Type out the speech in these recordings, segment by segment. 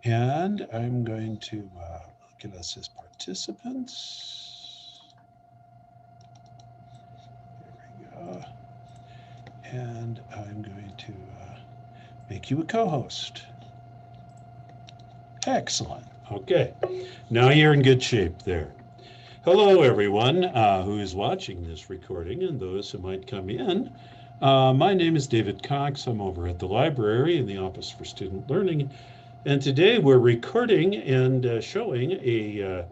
And I'm going to look at us as participants. There we go. And I'm going to make you a co-host. Excellent. Okay. Now you're in good shape there. Hello, everyone who is watching this recording and those who might come in. My name is David Cox. I'm over at the library in the Office for Student Learning. And today we're recording and showing a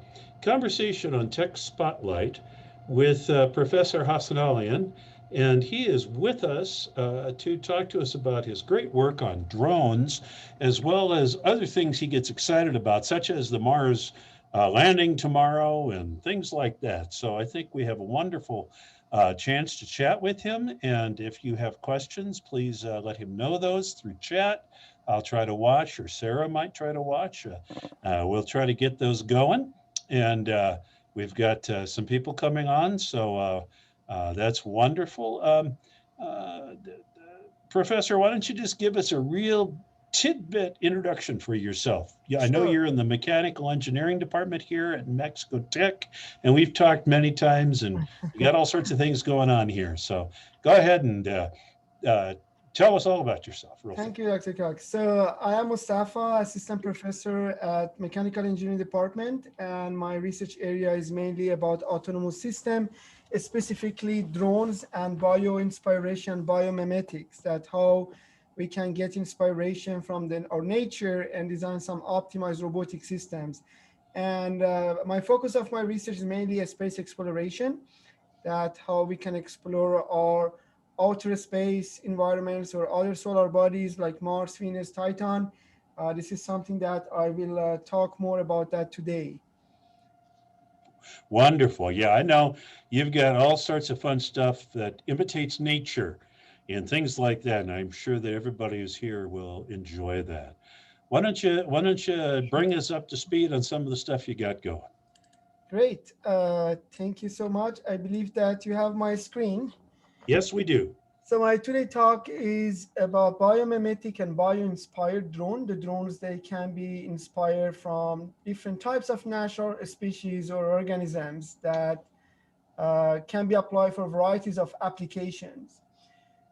conversation on Tech Spotlight with Professor Hassanalian. And he is with us to talk to us about his great work on drones, as well as other things he gets excited about, such as the Mars landing tomorrow and things like that. So I think we have a wonderful chance to chat with him. And if you have questions, please let him know those through chat. I'll try to watch, or Sarah might try to watch. We'll try to get those going. And we've got some people coming on, so that's wonderful. Uh, Professor, why don't you just give us a real tidbit introduction for yourself? Yeah, I know Sure. you're in the mechanical engineering department here at Mexico Tech, and we've talked many times, and you got all sorts of things going on here. So go ahead and uh, tell us all about yourself, real fast. Thank you, Dr. Cox. So I am Mustafa, assistant professor at Mechanical Engineering Department, and my research area is mainly about autonomous system, specifically drones and bioinspiration, biomimetics, that how we can get inspiration from our nature and design some optimized robotic systems. And my focus of my research is mainly space exploration, that how we can explore our outer space environments or other solar bodies like Mars, Venus, Titan. This is something that I will talk more about that today. Wonderful. Yeah, I know you've got all sorts of fun stuff that imitates nature and things like that. And I'm sure that everybody who's here will enjoy that. Why don't you Sure. bring us up to speed on some of the stuff you got going? Great. Thank you so much. I believe that you have my screen. Yes, we do. So my today talk is about biomimetic and bio-inspired drone. The drones, they can be inspired from different types of natural species or organisms that can be applied for varieties of applications.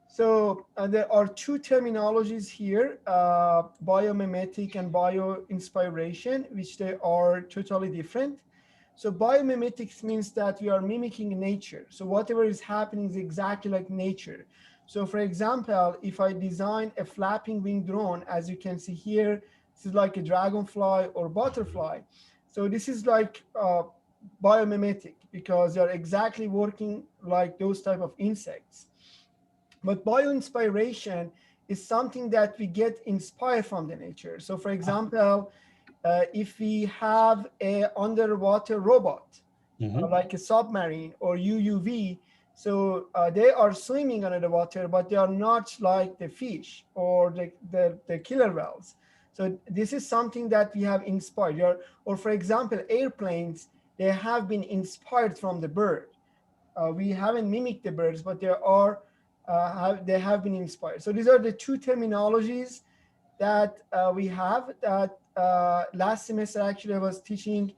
So there are two terminologies here, biomimetic and bioinspiration, which they are totally different. So biomimetics means that we are mimicking nature. So whatever is happening is exactly like nature. So for example, if I design a flapping wing drone, as you can see here, this is like a dragonfly or butterfly. So this is like biomimetic because they are exactly working like those type of insects. But bioinspiration is something that we get inspired from the nature. So for example, if we have a underwater robot, Hmm. like a submarine or UUV, so they are swimming under the water, but they are not like the fish or the killer whales. So this is something that we have inspired. Or for example, airplanes, they have been inspired from the bird. We haven't mimicked the birds, but they have been inspired. So these are the two terminologies that we have. That last semester actually I was teaching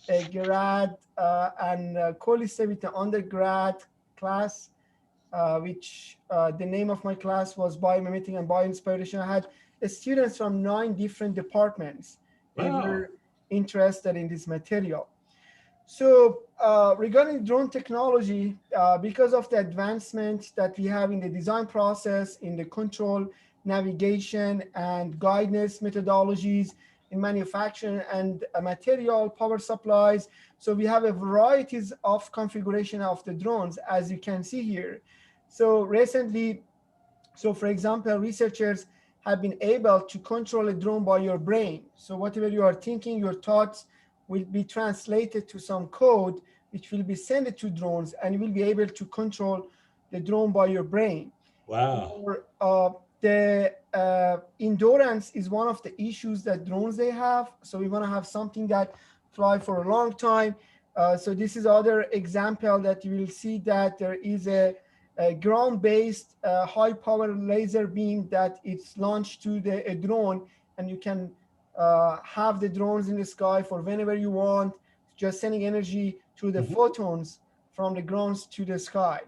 a grad and co-listed with the undergrad class, which the name of my class was Biomimetic and Bioinspiration. I had students from 9 different departments. They Wow. were interested in this material. So regarding drone technology, because of the advancement that we have in the design process, in the control, navigation, and guidance methodologies in manufacturing and material power supplies, so we have a varieties of configuration of the drones, as you can see here. So recently, so for example, researchers have been able to control a drone by your brain. So whatever you are thinking, your thoughts will be translated to some code, which will be sent to drones, and you will be able to control the drone by your brain. Wow. Or the endurance is one of the issues that drones they have. So we want to have something that fly for a long time. So this is other example that you will see that there is a ground-based high-power laser beam that it's launched to a drone, and you can have the drones in the sky for whenever you want, just sending energy through the photons from the ground to the sky.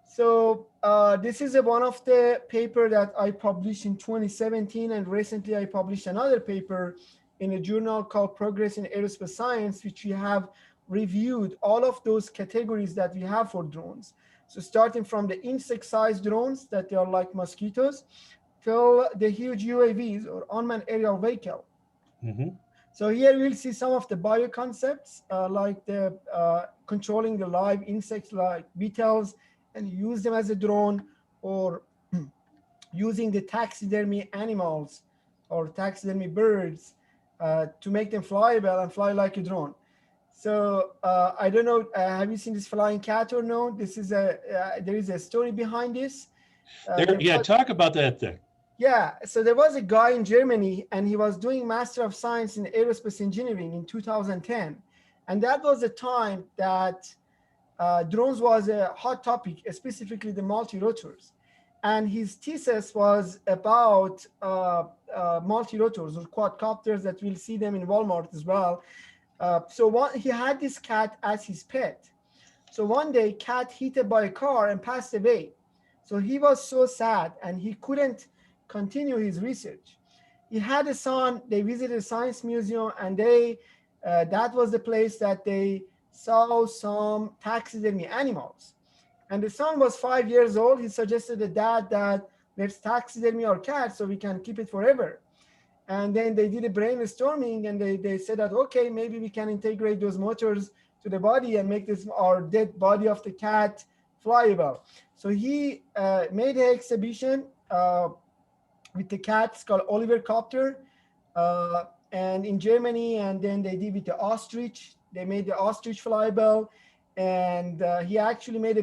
So this is one of the paper that I published in 2017, and recently I published another paper in a journal called Progress in Aerospace Science, which we have reviewed all of those categories that we have for drones. So starting from the insect-sized drones that they are like mosquitoes, till the huge UAVs or unmanned aerial vehicle. So here we'll see some of the bio concepts, like the controlling the live insects like beetles and use them as a drone, or using the taxidermy animals or taxidermy birds to make them flyable and fly like a drone. So I don't know, have you seen this flying cat or no? This is there is a story behind this. Talk about that thing. Yeah, so there was a guy in Germany, and he was doing Master of Science in Aerospace Engineering in 2010. And that was the time that drones was a hot topic, specifically the multi-rotors. And his thesis was about multi-rotors or quadcopters that we'll see them in Walmart as well. He had this cat as his pet. So one day, cat hit by a car and passed away. So he was so sad, and he couldn't continue his research. He had a son. They visited a science museum, and that was the place that they saw some taxidermy animals. And the son was 5 years old. He suggested to dad that let's taxidermy our cat so we can keep it forever. And then they did a brainstorming, and they said that, okay, maybe we can integrate those motors to the body and make this our dead body of the cat flyable. So he made an exhibition with the cats called Oliver Copter, and in Germany, and then they did with the ostrich. They made the ostrich flyable, and he actually made a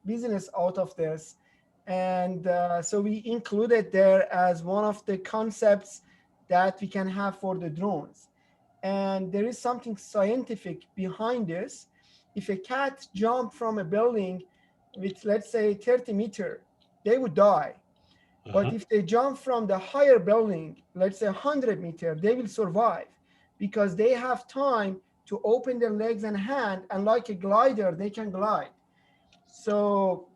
business out of this. And so we included there as one of the concepts that we can have for the drones. And there is something scientific behind this. If a cat jumped from a building with, let's say, 30 meters, they would die. But if they jump from the higher building, let's say 100 meters, they will survive because they have time to open their legs and hand, and like a glider, they can glide. So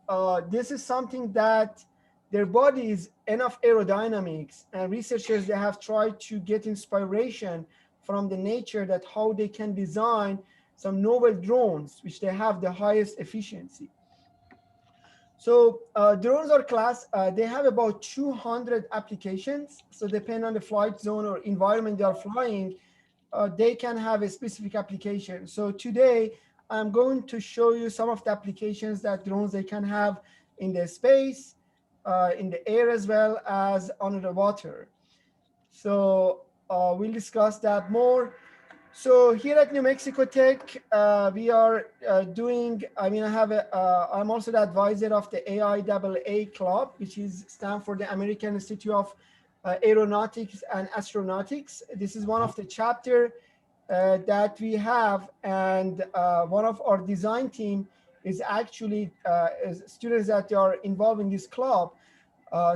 this is something that their body is enough aerodynamics, and researchers, they have tried to get inspiration from the nature that how they can design some novel drones, which they have the highest efficiency. So drones are they have about 200 applications. So depending on the flight zone or environment they are flying, they can have a specific application. So today, I'm going to show you some of the applications that drones they can have in the space, in the air, as well as under the water. So we'll discuss that more. So here at New Mexico Tech, we are doing, I'm also the advisor of the AIAA Club, which stands for the American Institute of Aeronautics and Astronautics. This is one of the chapter that we have, and one of our design team is actually students that are involved in this club.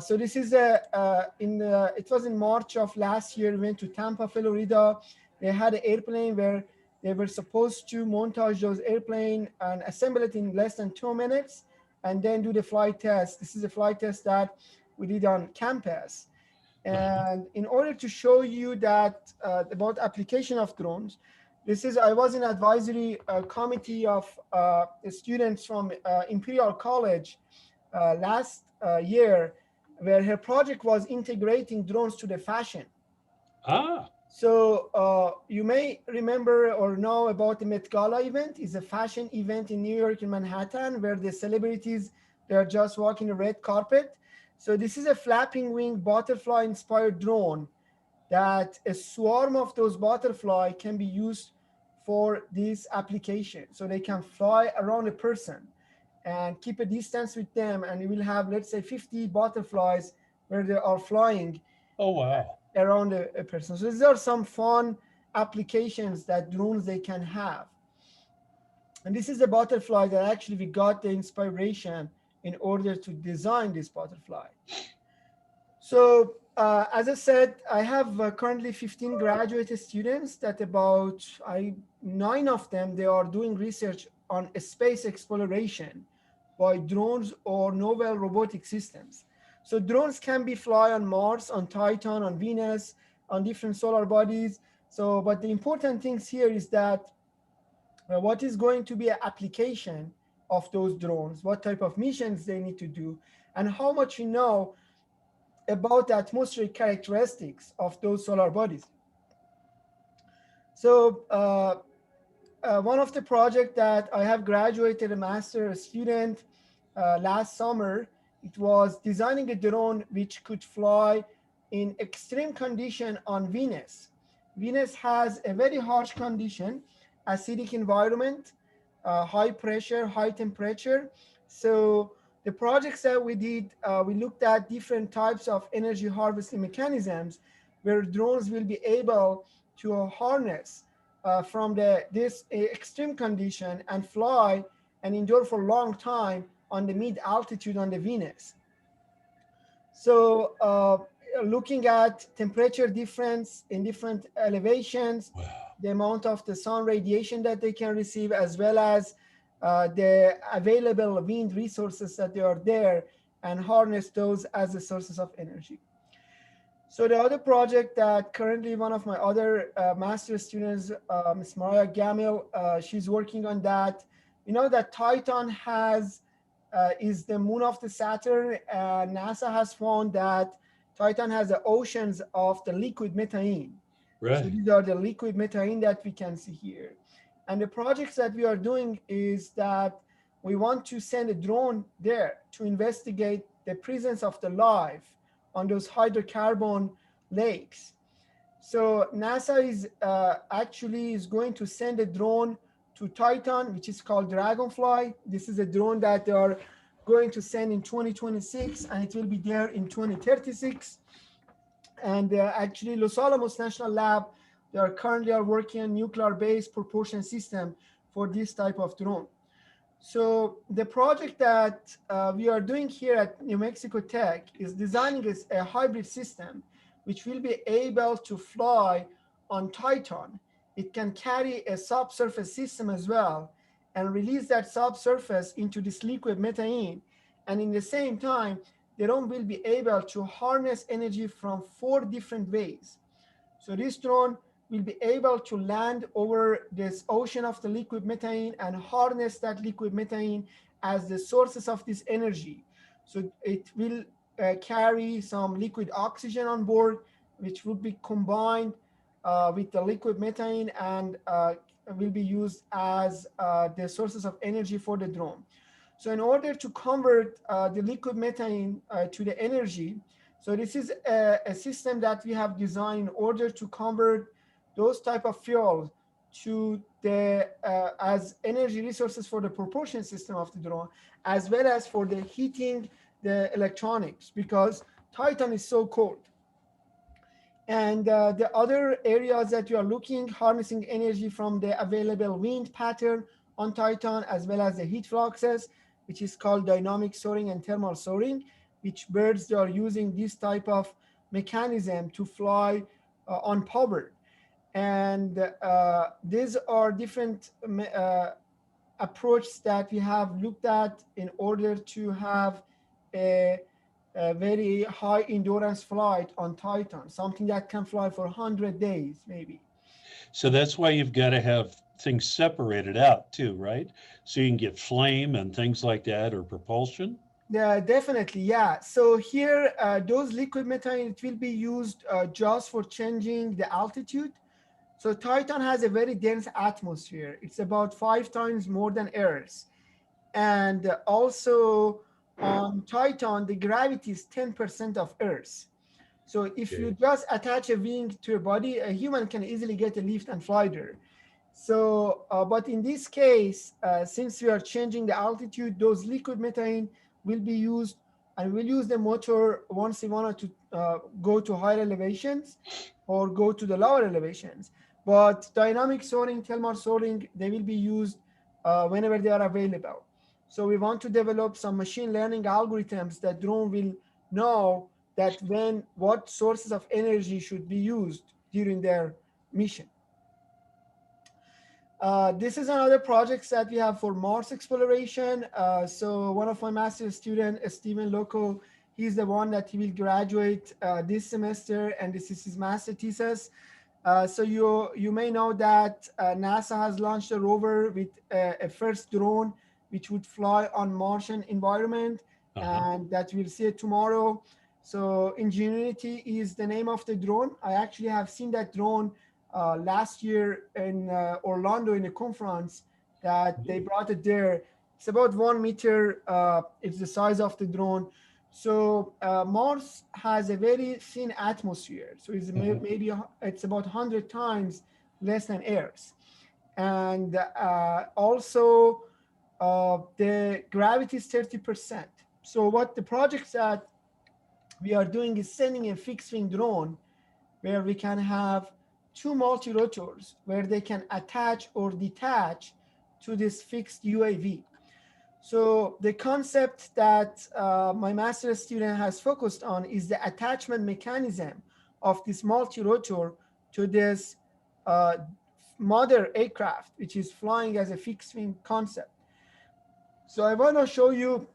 So this is it was in March of last year. We went to Tampa, Florida. They had an airplane where they were supposed to montage those airplane and assemble it in less than 2 minutes, and then do the flight test. This is a flight test that we did on campus. And in order to show you that about application of drones, I was in advisory committee of students from Imperial College last year, where her project was integrating drones to the fashion. So you may remember or know about the Met Gala event. It's a fashion event in New York, in Manhattan, where the celebrities, they're just walking the red carpet. So this is a flapping wing butterfly inspired drone that a swarm of those butterfly can be used for this application. So they can fly around a person and keep a distance with them, and you will have, let's say, 50 butterflies where they are flying around a person. So these are some fun applications that drones they can have. And this is a butterfly that actually we got the inspiration in order to design this butterfly. So as I said, I have currently 15 graduate students that about 9 of them, they are doing research on space exploration by drones or novel robotic systems. So drones can be fly on Mars, on Titan, on Venus, on different solar bodies. So, but the important things here is that what is going to be an application of those drones, what type of missions they need to do, and how much you know about the atmospheric characteristics of those solar bodies. So one of the projects that I have graduated a master student last summer, it was designing a drone which could fly in extreme condition on Venus. Venus has a very harsh condition, acidic environment, high pressure, high temperature. So the projects that we did, we looked at different types of energy harvesting mechanisms where drones will be able to harness from this extreme condition and fly and endure for a long time on the mid altitude on the Venus. So looking at temperature difference in different elevations, Wow. the amount of the sun radiation that they can receive, as well as the available wind resources that they are there, and harness those as the sources of energy. So the other project that currently one of my other master students, Ms. Mariah Gamil, she's working on that. You know that Titan is the moon of the Saturn. NASA has found that Titan has the oceans of the liquid methane. So Right. these are the liquid methane that we can see here. And the projects that we are doing is that we want to send a drone there to investigate the presence of the life on those hydrocarbon lakes. So NASA is actually is going to send a drone to Titan, which is called Dragonfly. This is a drone that they are going to send in 2026, and it will be there in 2036. And actually, Los Alamos National Lab, they are currently working on nuclear-based propulsion system for this type of drone. So the project that we are doing here at New Mexico Tech is designing a hybrid system which will be able to fly on Titan. It can carry a subsurface system as well and release that subsurface into this liquid methane. And in the same time, the drone will be able to harness energy from 4 different ways. So this drone will be able to land over this ocean of the liquid methane and harness that liquid methane as the sources of this energy. So it will carry some liquid oxygen on board, which will be combined with the liquid methane and will be used as the sources of energy for the drone. So in order to convert the liquid methane to the energy, so this is a system that we have designed in order to convert those type of fuels to the as energy resources for the propulsion system of the drone, as well as for the heating the electronics, because Titan is so cold. And the other areas that you are looking, harnessing energy from the available wind pattern on Titan, as well as the heat fluxes, which is called dynamic soaring and thermal soaring, which birds they are using this type of mechanism to fly unpowered. And these are different approaches that we have looked at in order to have a very high endurance flight on Titan, something that can fly for 100 days, maybe. So that's why you've got to have things separated out too, right? So you can get flame and things like that or propulsion. Yeah, definitely. Yeah. So here, those liquid methane, it will be used just for changing the altitude. So Titan has a very dense atmosphere. It's about 5 times more than Earth. And also on Titan, the gravity is 10% of Earth. So if you Okay. just attach a wing to a body, a human can easily get a lift and fly there. So, but in this case, since we are changing the altitude, those liquid methane will be used, and we'll use the motor once we wanted to go to higher elevations or go to the lower elevations. But dynamic soaring, thermal soaring, they will be used whenever they are available. So we want to develop some machine learning algorithms that drone will know that what sources of energy should be used during their mission. This is another project that we have for Mars exploration. So one of my master's student, Stephen Loco, he's the one that he will graduate this semester, and this is his master thesis. So you may know that NASA has launched a rover with a first drone which would fly on Martian environment, and that we'll see it tomorrow. So Ingenuity is the name of the drone. I actually have seen that drone last year in Orlando in a conference that they brought it there. It's about 1 meter. It's the size of the drone. So Mars has a very thin atmosphere. So it's maybe it's about 100 times less than Earth's. And also the gravity is 30%. So what the projects that we are doing is sending a fixed wing drone where we can have two multi-rotors where they can attach or detach to this fixed UAV. So the concept that my master's student has focused on is the attachment mechanism of this multi-rotor to this mother aircraft, which is flying as a fixed wing concept. So I want to show you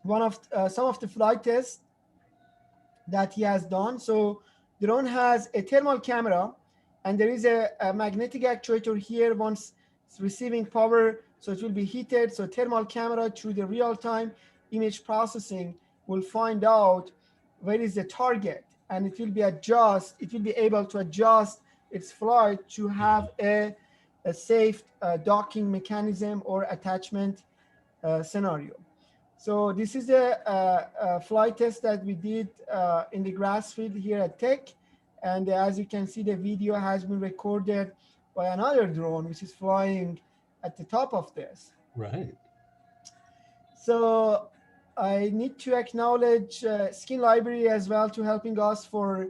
some of the flight tests that he has done. So the drone has a thermal camera, and there is a magnetic actuator here. Once it's receiving power, so it will be heated. So thermal camera through the real-time image processing will find out where is the target, and it will be able to adjust its flight to have a safe docking mechanism or attachment scenario. So this is a flight test that we did in the grass field here at Tech. And as you can see, the video has been recorded by another drone, which is flying at the top of this. Right. So I need to acknowledge Skin Library as well to helping us for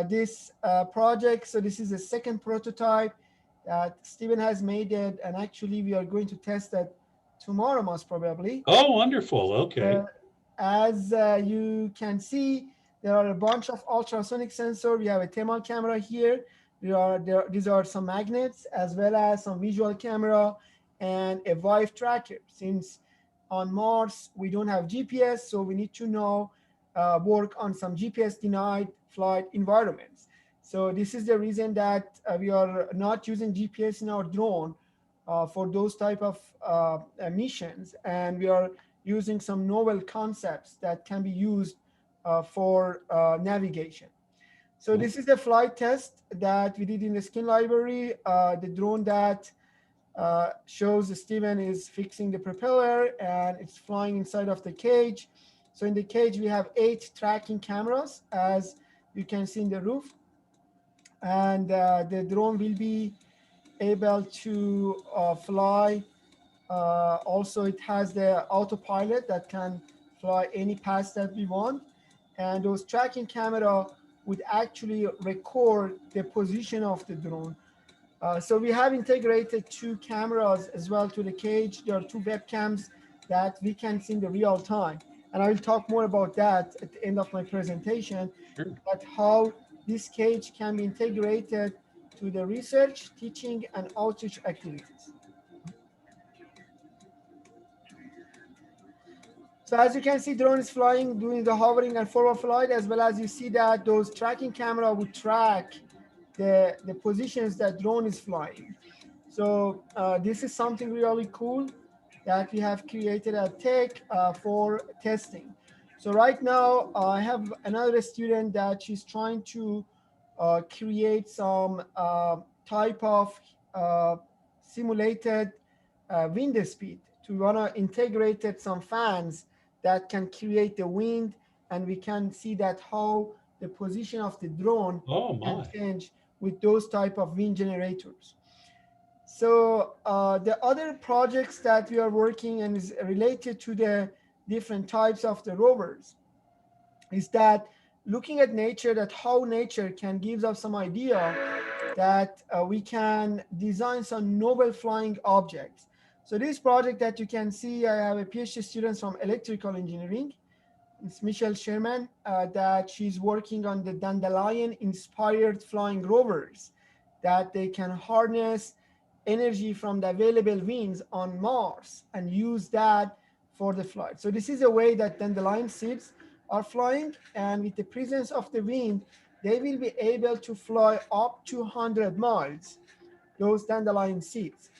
this project. So this is the second prototype that Stephen has made it. And actually, we are going to test that tomorrow, most probably. Oh, wonderful. Okay. As you can see, there are a bunch of ultrasonic sensors. We have a thermal camera here. These are some magnets, as well as some visual camera and a Vive tracker. Since on Mars, we don't have GPS, so we need to work on some GPS denied flight environments. So this is the reason that we are not using GPS in our drone for those type of missions, and we are using some novel concepts that can be used for navigation. So this is the flight test that we did in the Skin Library. The drone that shows Steven is fixing the propeller, and it's flying inside of the cage. So in the cage, we have 8 tracking cameras, as you can see in the roof. And the drone will be able to fly. Also, it has the autopilot that can fly any path that we want. And those tracking camera would actually record the position of the drone. So we have integrated 2 cameras as well to the cage. There are 2 webcams that we can see in the real time. And I will talk more about that at the end of my presentation, about how this cage can be integrated to the research, teaching, and outreach activities. So as you can see, drone is flying, doing the hovering and forward flight, as well as you see that those tracking camera would track the positions that drone is flying. So this is something really cool that we have created at Tech for testing. So right now, I have another student that she's trying to create some type of simulated wind speed. To want to integrate some fans that can create the wind, and we can see that how the position of the drone can change with those type of wind generators. So the other projects that we are working and is related to the different types of the rovers is that looking at nature, that how nature can give us some idea that we can design some novel flying objects. So this project that you can see, I have a PhD student from electrical engineering. It's Michelle Sherman, that she's working on the Dandelion inspired flying rovers, that they can harness energy from the available winds on Mars and use that for the flight. So this is a way that dandelion seeds are flying, and with the presence of the wind, they will be able to fly up to 100 miles, those dandelion seeds.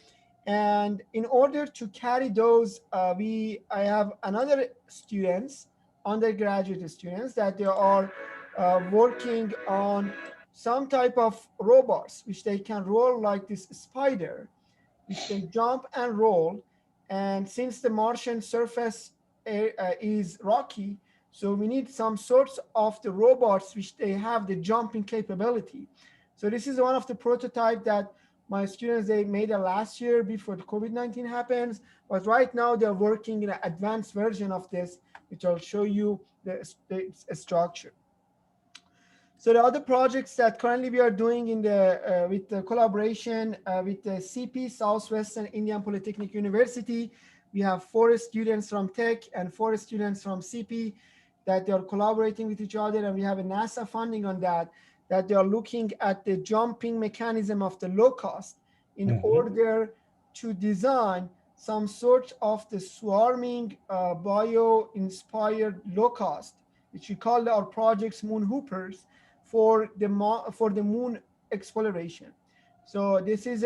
And in order to carry those, I have another students, undergraduate students, that they are working on some type of robots which they can roll like this spider, which they jump and roll. And since the Martian surface is rocky, so we need some sorts of the robots which they have the jumping capability. So this is one of the prototype that my students, they made it last year before the COVID-19 happens, but right now they're working in an advanced version of this, which I'll show you the structure. So the other projects that currently we are doing in the with the collaboration with the CP, Southwestern Indian Polytechnic University, we have 4 students from Tech and 4 students from CP that they are collaborating with each other, and we have a NASA funding on that, that they are looking at the jumping mechanism of the locust in order to design some sort of the swarming bio-inspired locust, which we call our projects moon hoopers, for the moon exploration. So this is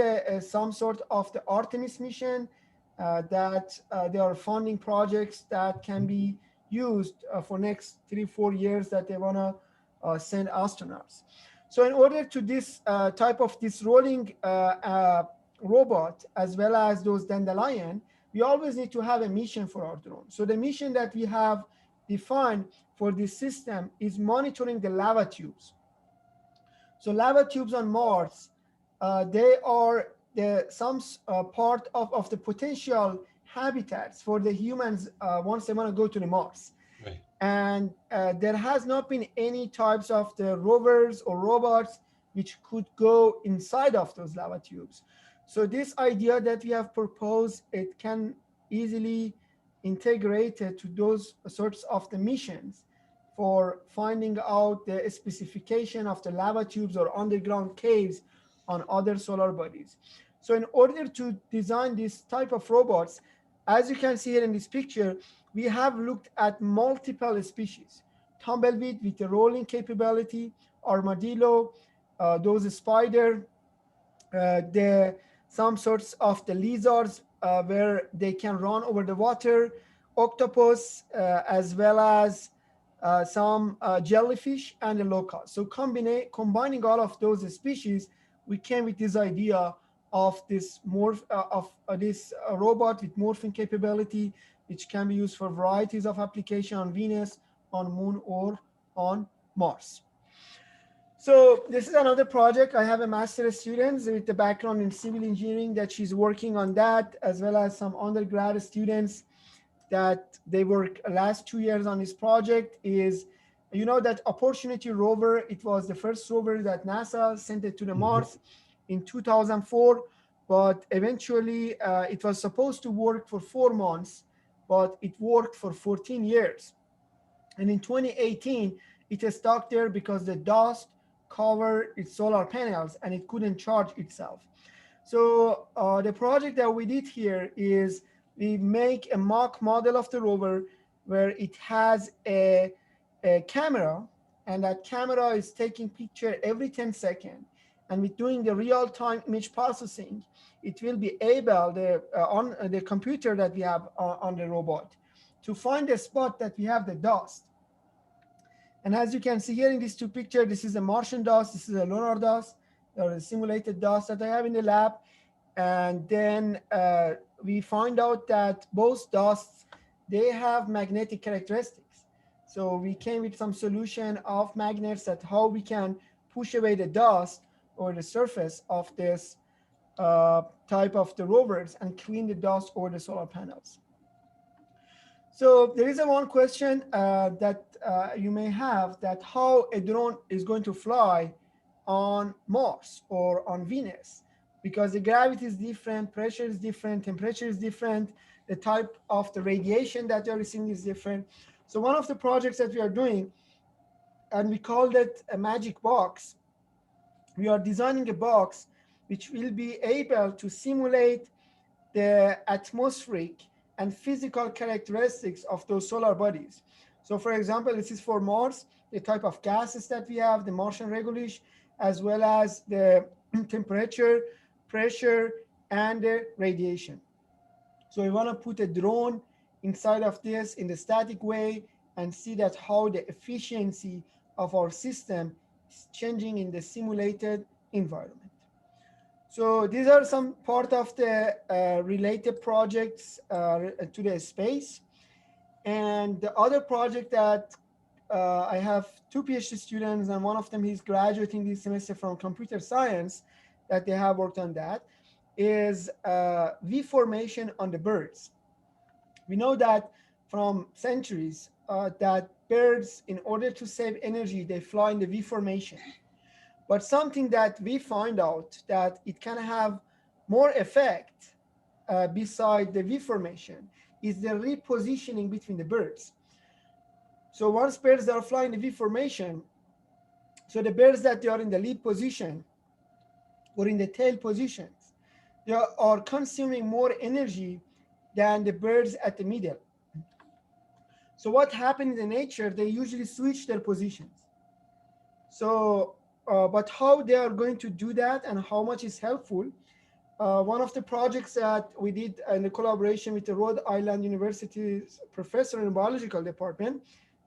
some sort of the Artemis mission that they are funding projects that can be used for next 3-4 years, that they want to send astronauts. So in order to this type of this rolling robot, as well as those dandelion, we always need to have a mission for our drone. So the mission that we have defined for this system is monitoring the lava tubes. So lava tubes on Mars, they are some part of the potential habitats for the humans once they want to go to the Mars. Right. And there has not been any types of the rovers or robots which could go inside of those lava tubes. So this idea that we have proposed, it can easily integrate it to those sorts of the missions for finding out the specification of the lava tubes or underground caves on other solar bodies. So in order to design this type of robots, as you can see here in this picture, we have looked at multiple species: tumbleweed with a rolling capability, armadillo, those spider, some sorts of the lizards where they can run over the water, octopus, as well as some jellyfish and the locust. So combining all of those species, we came with this idea of this robot with morphing capability, which can be used for varieties of application on Venus, on Moon, or on Mars. So this is another project. I have a master's student with the background in civil engineering that she's working on that, as well as some undergrad students that they work last 2 years on this project. Is, you know, that Opportunity rover, it was the first rover that NASA sent it to the Mars in 2004, but eventually it was supposed to work for 4 months, but it worked for 14 years. And in 2018, it is stuck there because the dust covered its solar panels and it couldn't charge itself. So the project that we did here is we make a mock model of the rover where it has a camera, and that camera is taking picture every 10 seconds. And with doing the real-time image processing, it will be able, on the computer that we have on the robot, to find a spot that we have the dust. And as you can see here in these 2 pictures, this is a Martian dust, this is a lunar dust, or a simulated dust that I have in the lab. And then we find out that both dusts, they have magnetic characteristics. So we came with some solution of magnets that how we can push away the dust or the surface of this type of the rovers and clean the dust over the solar panels. So there is one question that you may have, that how a drone is going to fly on Mars or on Venus. because the gravity is different, pressure is different, temperature is different, the type of the radiation that you're receiving is different. So one of the projects that we are doing, and we called it a magic box, we are designing a box which will be able to simulate the atmospheric and physical characteristics of those solar bodies. So for example, this is for Mars, the type of gases that we have, the Martian Regulus, as well as the temperature, pressure, and the radiation. So we want to put a drone inside of this in the static way and see that how the efficiency of our system is changing in the simulated environment. So these are some part of the related projects to the space. And the other project that I have two PhD students, and one of them is graduating this semester from computer science, that they have worked on that, is V formation on the birds. We know that from centuries that birds, in order to save energy, they fly in the V formation. But something that we find out that it can have more effect beside the V formation is the repositioning between the birds. So once birds are flying the V formation, so the birds that they are in the lead position or in the tail positions, they are consuming more energy than the birds at the middle. So what happens in nature, they usually switch their positions. So, but how they are going to do that and how much is helpful, one of the projects that we did in the collaboration with the Rhode Island University's professor in the biological department,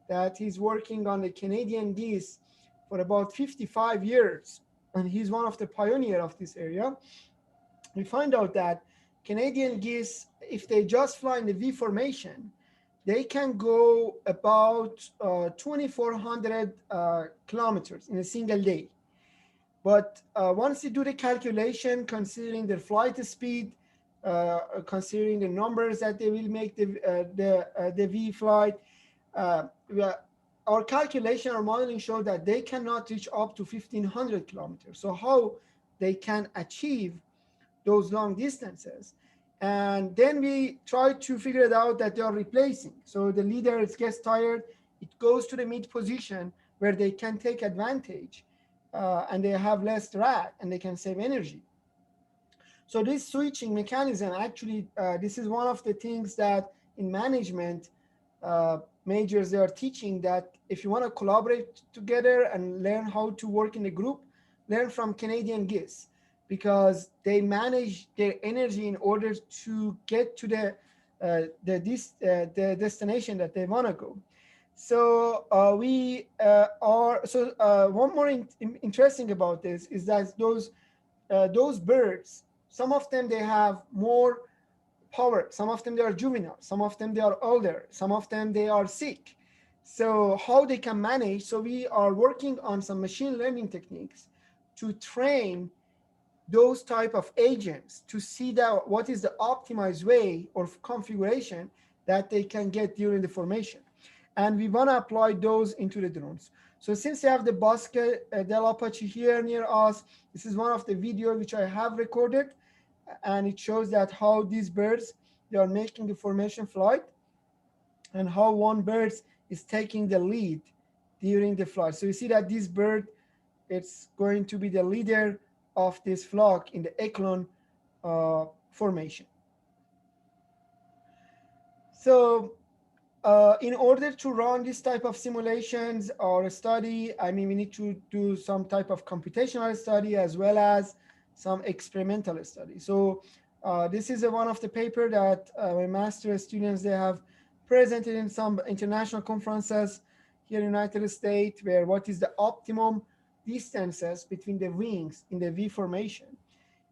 that he's working on the Canadian geese for about 55 years, and he's one of the pioneers of this area. We find out that Canadian geese, if they just fly in the V formation, they can go about 2,400 kilometers in a single day. But once you do the calculation, considering their flight speed, considering the numbers that they will make the V flight, our calculation, our modeling showed that they cannot reach up to 1,500 kilometers. So how they can achieve those long distances? And then we try to figure it out that they are replacing. So the leader gets tired, it goes to the mid position where they can take advantage and they have less drag and they can save energy. So this switching mechanism, actually, this is one of the things that in management majors they are teaching, that if you want to collaborate together and learn how to work in a group, learn from Canadian geese, because they manage their energy in order to get to the destination that they want to go. So one more interesting about this is that those birds, some of them they have more power, some of them they are juvenile, some of them they are older, some of them they are sick. So how they can manage? So we are working on some machine learning techniques to train those type of agents to see that what is the optimized way or configuration that they can get during the formation. And we want to apply those into the drones. So since you have the Bosque del Apache here near us, this is one of the videos which I have recorded, and it shows that how these birds, they are making the formation flight, and how one bird is taking the lead during the flight. So you see that this bird, it's going to be the leader of this flock in the echelon formation. So in order to run this type of simulations or study, I mean, we need to do some type of computational study as well as some experimental study. So this is one of the paper that my master students, they have presented in some international conferences here in the United States, where what is the optimum distances between the wings in the V formation.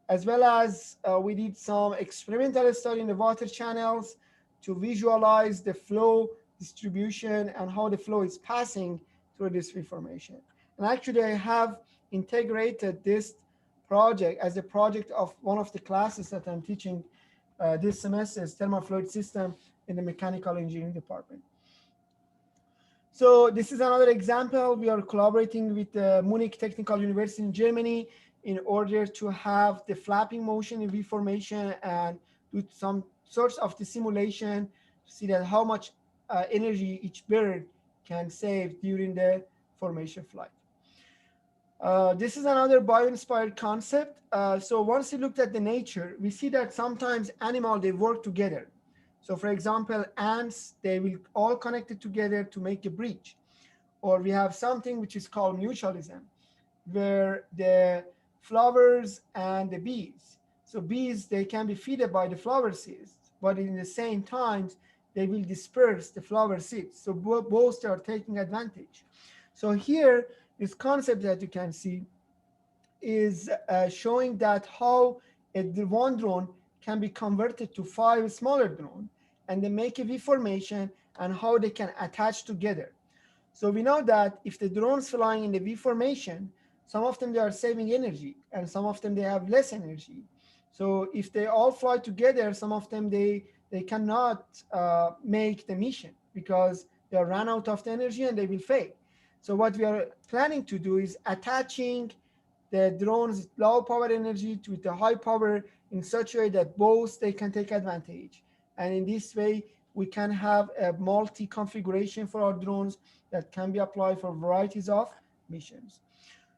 As well as we did some experimental study in the water channels to visualize the flow distribution and how the flow is passing through this V formation. And actually I have integrated this project as a project of one of the classes that I'm teaching this semester, is thermal fluid system in the mechanical engineering department. So this is another example. We are collaborating with Munich Technical University in Germany in order to have the flapping motion in V formation and do some sorts of the simulation to see that how much energy each bird can save during the formation flight. This is another bio-inspired concept. So once we looked at the nature, we see that sometimes animals, they work together. So for example, ants, they will all connected together to make a bridge. Or we have something which is called mutualism, where the flowers and the bees. So bees, they can be fed by the flower seeds, but in the same time, they will disperse the flower seeds. So both are taking advantage. So here, this concept that you can see is showing that how one drone can be converted to 5 smaller drones, and they make a V formation and how they can attach together. So we know that if the drones flying in the V formation, some of them they are saving energy and some of them they have less energy. So if they all fly together, some of them they cannot make the mission because they run out of the energy and they will fail. So what we are planning to do is attaching the drones low power energy to the high power in such a way that both they can take advantage. And in this way, we can have a multi-configuration for our drones that can be applied for varieties of missions.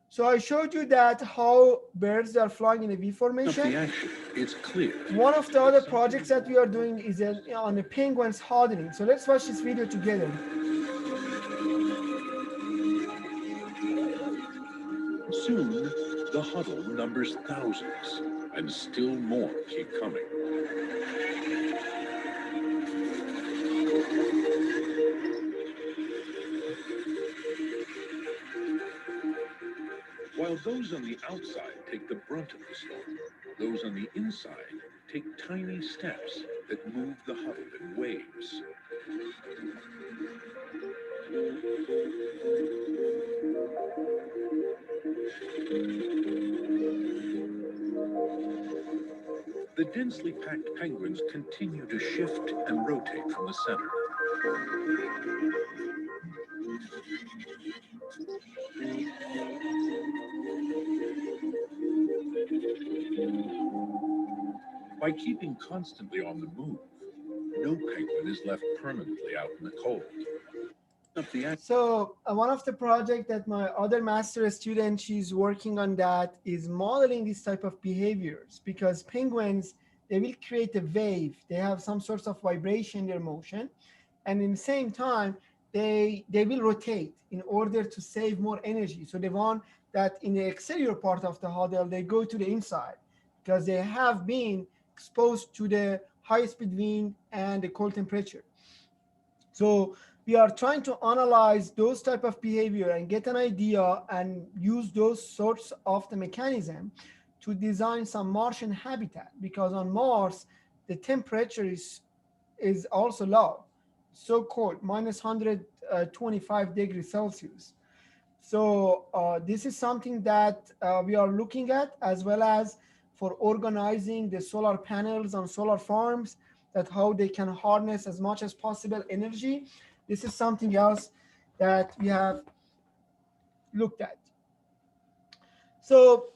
So I showed you that how birds are flying in a V formation. The action, it's clear. One of the other projects that we are doing is on the penguins huddling. So let's watch this video together. Soon, the huddle numbers thousands, and still more keep coming. While those on the outside take the brunt of the storm, those on the inside take tiny steps that move the huddle in waves. The densely packed penguins continue to shift and rotate from the center. By keeping constantly on the move, no penguin is left permanently out in the cold. So one of the projects that my other master student, she's working on that is modeling this type of behaviors, because penguins, they will create a wave. They have some sorts of vibration in their motion. And in the same time, they will rotate in order to save more energy. So they want that in the exterior part of the huddle, they go to the inside because they have been exposed to the high speed wind and the cold temperature. So we are trying to analyze those type of behavior and get an idea and use those sorts of the mechanism to design some Martian habitat, because on Mars, the temperature is also low, so cold, minus 125 degrees Celsius. So this is something that we are looking at, as well as for organizing the solar panels on solar farms, that how they can harness as much as possible energy. This is something else that we have looked at. So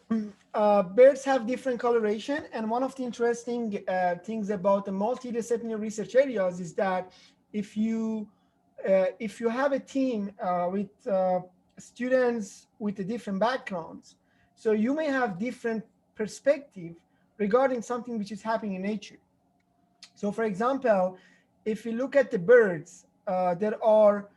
birds have different coloration, and one of the interesting things about the multidisciplinary research areas is that if you have a team with students with different backgrounds, so you may have different perspective regarding something which is happening in nature. So for example, if you look at the birds, there are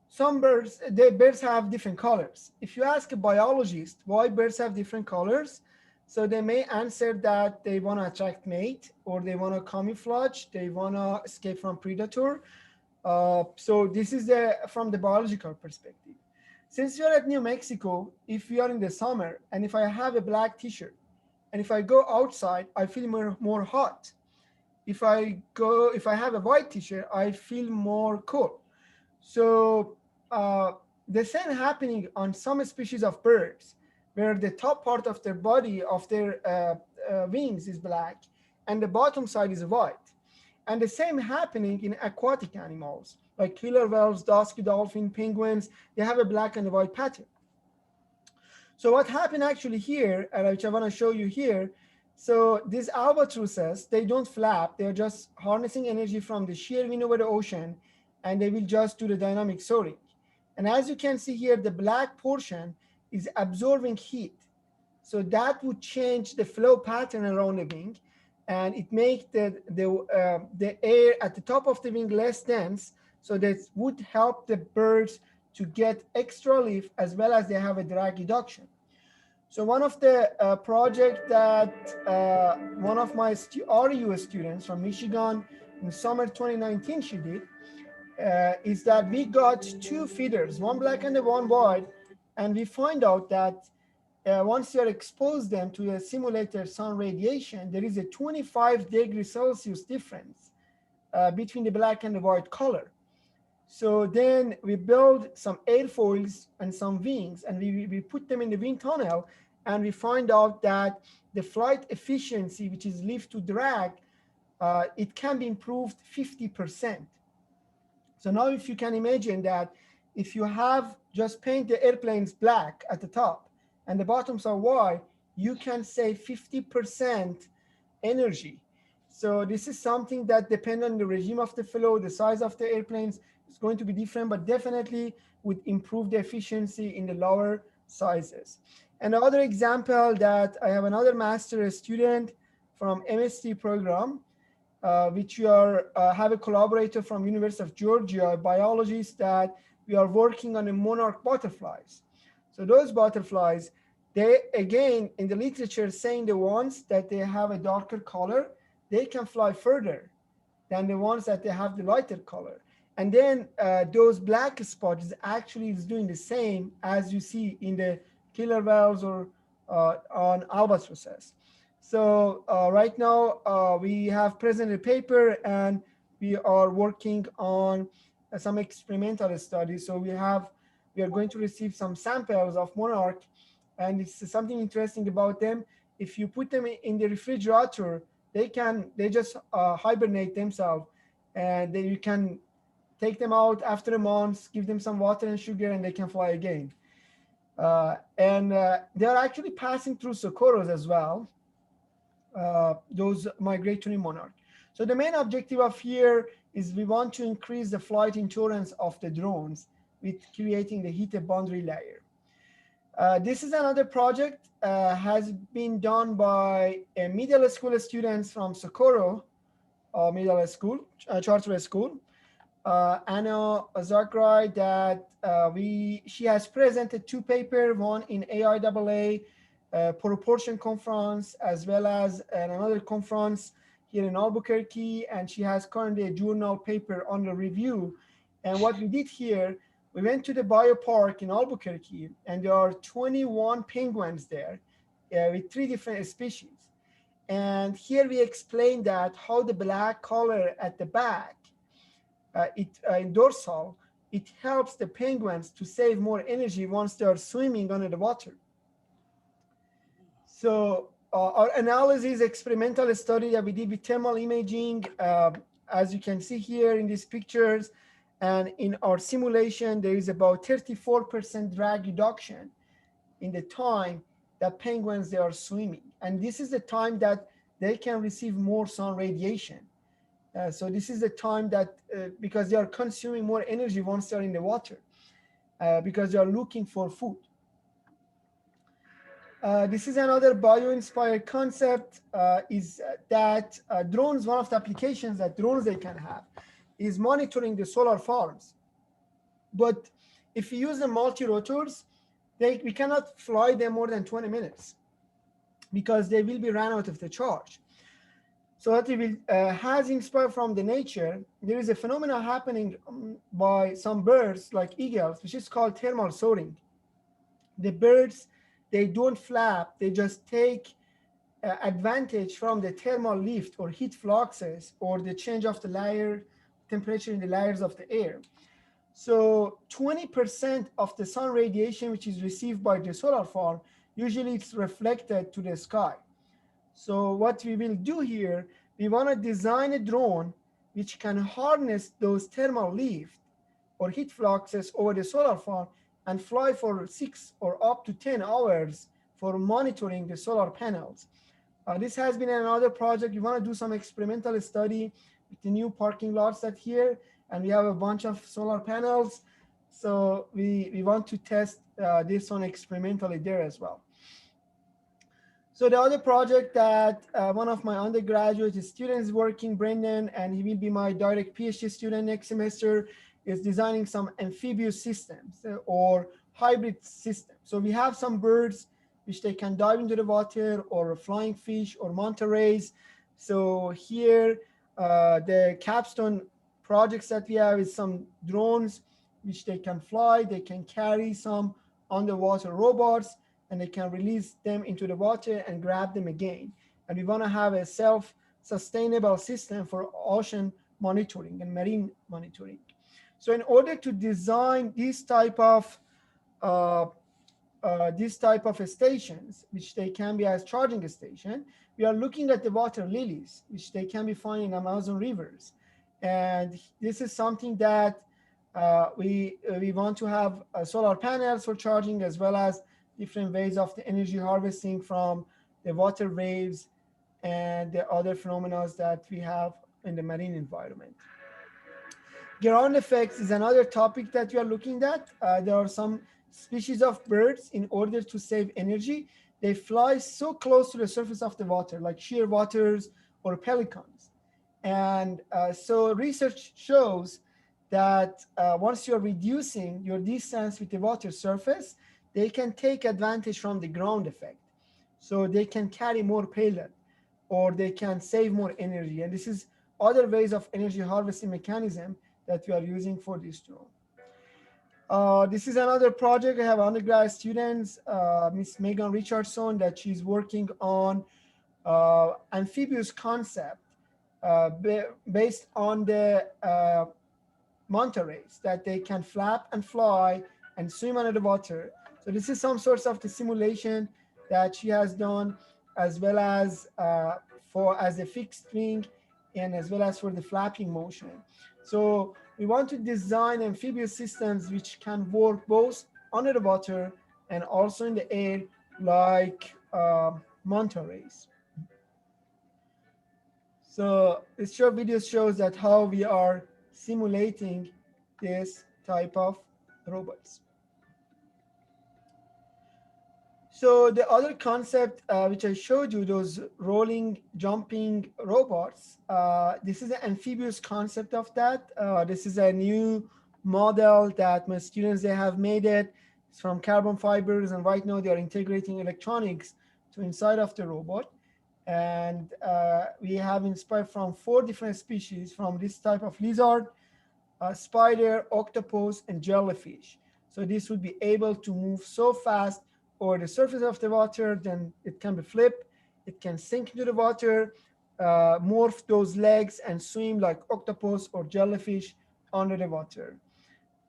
some birds, birds have different colors. If you ask a biologist why birds have different colors, so they may answer that they want to attract mate, or they want to camouflage, they want to escape from predator. So this is from the biological perspective. Since we are at New Mexico, if we are in the summer, and if I have a black t-shirt, and if I go outside, I feel more hot. If I have a white t-shirt, I feel more cold. So the same happening on some species of birds, where the top part of their body, of their wings is black, and the bottom side is white. And the same happening in aquatic animals, like killer whales, dusky dolphin, penguins, they have a black and white pattern. So what happened actually here, which I want to show you here, so these albatrosses, they don't flap, they're just harnessing energy from the sheer wind over the ocean, and they will just do the dynamic soaring. And as you can see here, the black portion is absorbing heat. So that would change the flow pattern around the wing, and it makes the air at the top of the wing less dense. So that would help the birds to get extra lift as well as they have a drag reduction. So one of the project that one of my RU students from Michigan in summer 2019 she did is that we got two feeders, one black and one white, and we find out that once you expose them to a simulated sun radiation, there is a 25 degrees Celsius difference between the black and the white color. So then we build some airfoils and some wings, and we put them in the wind tunnel, and we find out that the flight efficiency, which is lift to drag, it can be improved 50%. So now if you can imagine that if you have just paint the airplanes black at the top and the bottoms are white, you can save 50% energy. So this is something that depends on the regime of the flow, the size of the airplanes is going to be different, but definitely would improve the efficiency in the lower sizes. Another example that I have another master student from MSc program, which we are have a collaborator from University of Georgia, a biologist, that we are working on the monarch butterflies. So those butterflies, they again in the literature saying the ones that they have a darker color, they can fly further than the ones that they have the lighter color. And then those black spots actually is doing the same as you see in the killer whales or on albatrosses. So right now we have presented a paper and we are working on some experimental studies. So we are going to receive some samples of monarch, and it's something interesting about them. If you put them in the refrigerator, they just hibernate themselves, and then you can take them out after a month, give them some water and sugar, and they can fly again. They are actually passing through Socorros as well, those migratory monarch. So the main objective of here is we want to increase the flight endurance of the drones with creating the heated boundary layer. This is another project has been done by middle school students from Socorro Middle School, Charter School. Anna Zagrai, that she has presented two papers, one in AIAA proportion conference, as well as another conference here in Albuquerque, and she has currently a journal paper under review. And what we did here, we went to the biopark in Albuquerque, and there are 21 penguins there with 3 different species. And here we explained that how the black color at the back, in dorsal, it helps the penguins to save more energy once they are swimming under the water. So our analysis experimental study that we did with thermal imaging, as you can see here in these pictures, and in our simulation, there is about 34% drag reduction in the time that penguins they are swimming. And this is the time that they can receive more sun radiation. So this is the time that, because they are consuming more energy once they're in the water, because they are looking for food. This is another bio-inspired concept, is that drones, one of the applications that drones they can have is monitoring the solar farms. But if you use the multi-rotors, we cannot fly them more than 20 minutes because they will be ran out of the charge. So what it has inspired from the nature, there is a phenomenon happening by some birds like eagles, which is called thermal soaring. The birds, they don't flap, they just take advantage from the thermal lift or heat fluxes or the change of the layer temperature in the layers of the air. So 20% of the sun radiation which is received by the solar farm, usually it's reflected to the sky. So what we will do here, we want to design a drone which can harness those thermal lift or heat fluxes over the solar farm and fly for 6 or up to 10 hours for monitoring the solar panels. This has been another project. We want to do some experimental study with the new parking lots that here, and we have a bunch of solar panels. So we want to test this one experimentally there as well. So the other project that one of my undergraduate students is working, Brendan, and he will be my direct PhD student next semester, is designing some amphibious systems or hybrid systems. So we have some birds which they can dive into the water, or flying fish, or manta rays. So here, the capstone projects that we have is some drones which they can fly. They can carry some underwater robots, and they can release them into the water and grab them again. And we want to have a self-sustainable system for ocean monitoring and marine monitoring. So in order to design this type of stations, which they can be as charging station, we are looking at the water lilies, which they can be found in Amazon rivers. And this is something that we want to have solar panels for charging, as well as different ways of the energy harvesting from the water waves and the other phenomena that we have in the marine environment. Ground effects is another topic that we are looking at. There are some species of birds, in order to save energy, they fly so close to the surface of the water, like shearwaters or pelicans. And so research shows that once you're reducing your distance with the water surface, they can take advantage from the ground effect. So they can carry more payload, or they can save more energy. And this is other ways of energy harvesting mechanism that we are using for this drone. This is another project. I have undergrad students, Miss Megan Richardson, that she's working on amphibious concept based on the manta rays, that they can flap and fly and swim under the water. So this is some sorts of the simulation that she has done, as well as as a fixed wing, and as well as for the flapping motion. So we want to design amphibious systems which can work both under the water and also in the air, like manta rays. So this short video shows that how we are simulating this type of robots. So the other concept which I showed you, those rolling, jumping robots, this is an amphibious concept of that. This is a new model that my students, they have made it. It's from carbon fibers, and right now they are integrating electronics to inside of the robot. And we have inspired from 4 different species, from this type of lizard, spider, octopus, and jellyfish. So this would be able to move so fast over the surface of the water, then it can be flipped, it can sink into the water, morph those legs and swim like octopus or jellyfish under the water.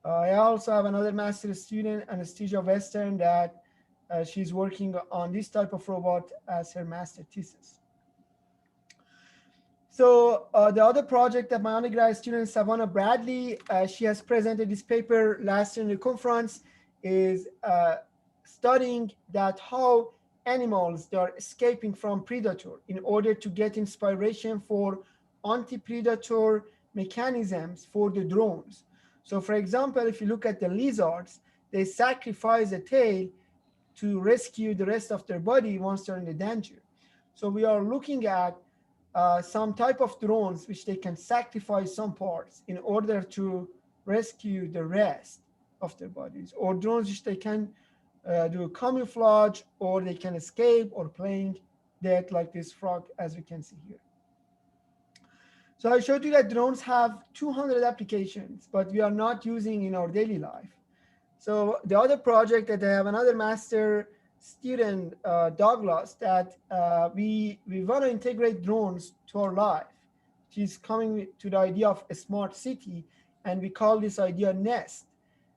I also have another master student, Anastasia Western, that she's working on this type of robot as her master thesis. So the other project that my undergrad student, Savannah Bradley, she has presented this paper last year in the conference, is studying that how animals, they are escaping from predator in order to get inspiration for anti-predator mechanisms for the drones. So for example, if you look at the lizards, they sacrifice a tail to rescue the rest of their body once they're in the danger. So we are looking at some type of drones which they can sacrifice some parts in order to rescue the rest of their bodies, or drones which they can do camouflage, or they can escape, or playing dead like this frog, as we can see here. So I showed you that drones have 200 applications, but we are not using in our daily life. So the other project that I have another master student, Douglas, that we want to integrate drones to our life. She's coming to the idea of a smart city, and we call this idea nest.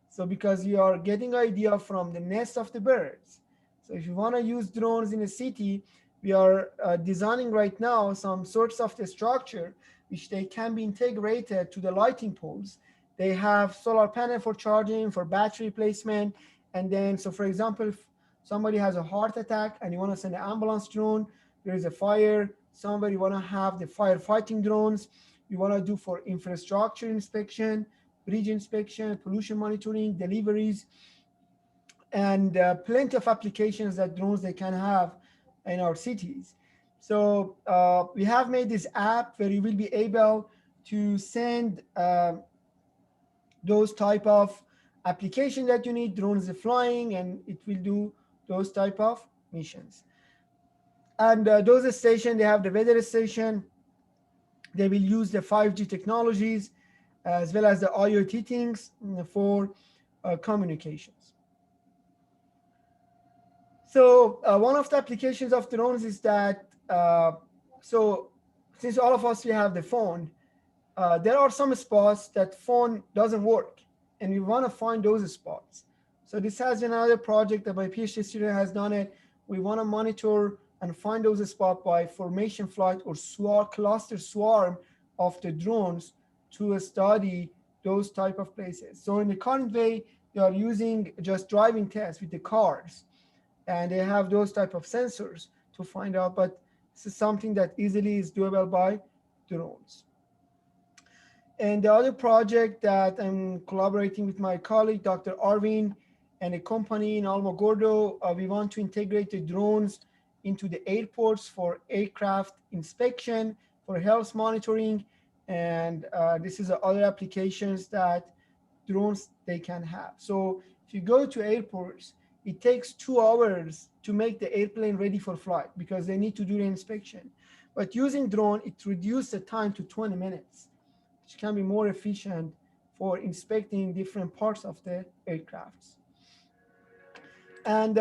So because you are getting idea from the nest of the birds. So if you want to use drones in a city, we are designing right now some sorts of the structure which they can be integrated to the lighting poles. They have solar panel for charging, for battery replacement, And then, so for example, if somebody has a heart attack and you want to send an ambulance drone, there is a fire, somebody want to have the firefighting drones, you want to do for infrastructure inspection, bridge inspection, pollution monitoring, deliveries, and plenty of applications that drones they can have in our cities. So we have made this app where you will be able to send those type of application that you need, drones are flying, and it will do those type of missions. And those stations, they have the weather station. They will use the 5G technologies as well as the IoT things for communications. So one of the applications of drones is that, so since all of us, we have the phone, there are some spots that phone doesn't work, and we want to find those spots. So this has been another project that my PhD student has done it. We want to monitor and find those spots by formation flight or cluster swarm of the drones to study those type of places. So in the current way, they are using just driving tests with the cars, and they have those type of sensors to find out, but this is something that easily is doable by drones. And the other project that I'm collaborating with my colleague, Dr. Arvin, and a company in Alamogordo, we want to integrate the drones into the airports for aircraft inspection, for health monitoring, and this is other applications that drones they can have. So if you go to airports, it takes 2 hours to make the airplane ready for flight because they need to do the inspection. But using drone, it reduces the time to 20 minutes, which can be more efficient for inspecting different parts of the aircrafts. And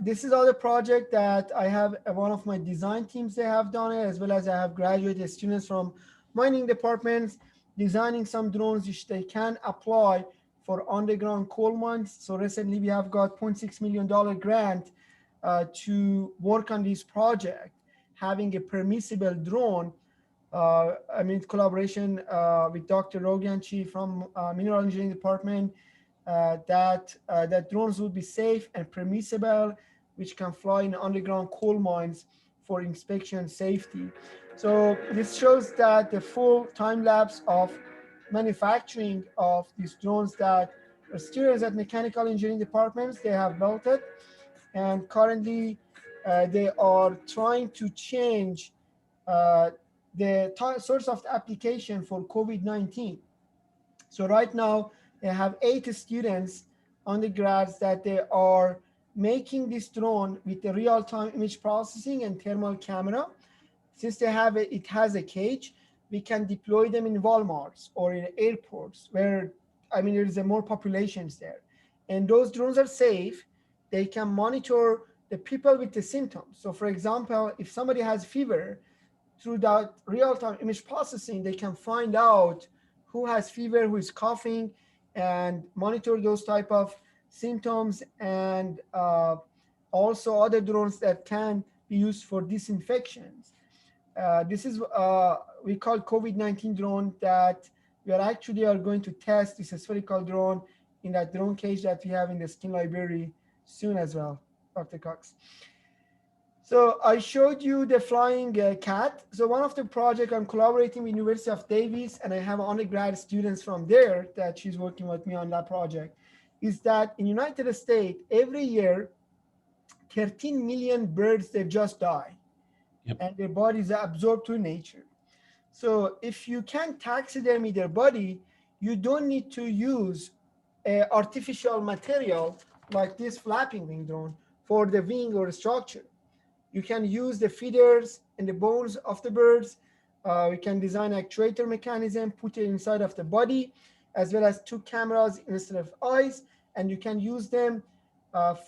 this is other project that I have one of my design teams, they have done it, as well as I have graduated students from mining departments designing some drones which they can apply for underground coal mines. So recently we have got $0.6 million grant to work on this project, having a permissible drone. I mean, collaboration with Dr. Roganchi from Mineral Engineering Department, that drones would be safe and permissible, which can fly in underground coal mines for inspection safety. So this shows that the full time lapse of manufacturing of these drones that students at mechanical engineering departments, they have built it. And currently they are trying to change the source of the application for COVID-19. So right now they have 8 students, undergrads, that they are making this drone with the real-time image processing and thermal camera. Since they have it has a cage, we can deploy them in Walmarts or in airports where, I mean, there's more populations there. And those drones are safe. They can monitor the people with the symptoms. So for example, if somebody has fever, through that real-time image processing, they can find out who has fever, who is coughing, and monitor those type of symptoms, and also other drones that can be used for disinfections. This is we call COVID-19 drone that we are going to test this spherical drone in that drone cage that we have in the skin library soon as well, Dr. Cox. So I showed you the flying cat. So one of the projects I'm collaborating with University of Davis, and I have undergrad students from there that she's working with me on that project, is that in United States, every year, 13 million birds, they just die. Yep. And their bodies are absorbed to nature. So if you can taxidermy their body, you don't need to use artificial material like this flapping wing drone for the wing or structure. You can use the feathers and the bones of the birds. We can design an actuator mechanism, put it inside of the body, as well as 2 cameras instead of eyes, and you can use them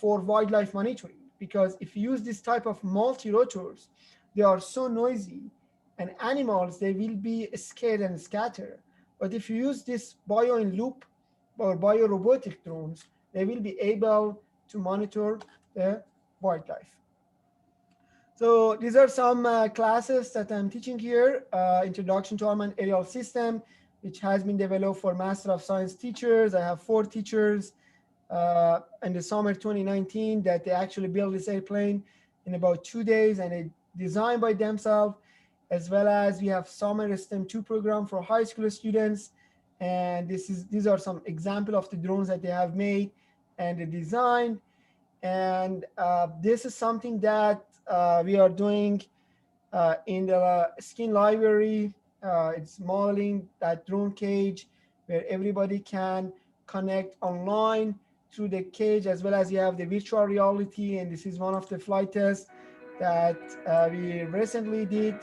for wildlife monitoring. Because if you use this type of multi-rotors, they are so noisy, and animals, they will be scared and scatter. But if you use this bio-in-loop or bio-robotic drones, they will be able to monitor the wildlife. So these are some classes that I'm teaching here. Introduction to Unmanned Aerial System, which has been developed for Master of Science teachers. I have 4 teachers. in the summer 2019 that they actually built this airplane in about 2 days and it designed by themselves, as well as we have summer STEM 2 program for high school students. And these are some example of the drones that they have made and the design. And this is something that we are doing in the skin library. It's modeling that drone cage where everybody can connect online through the cage, as well as you have the virtual reality. And this is one of the flight tests that we recently did.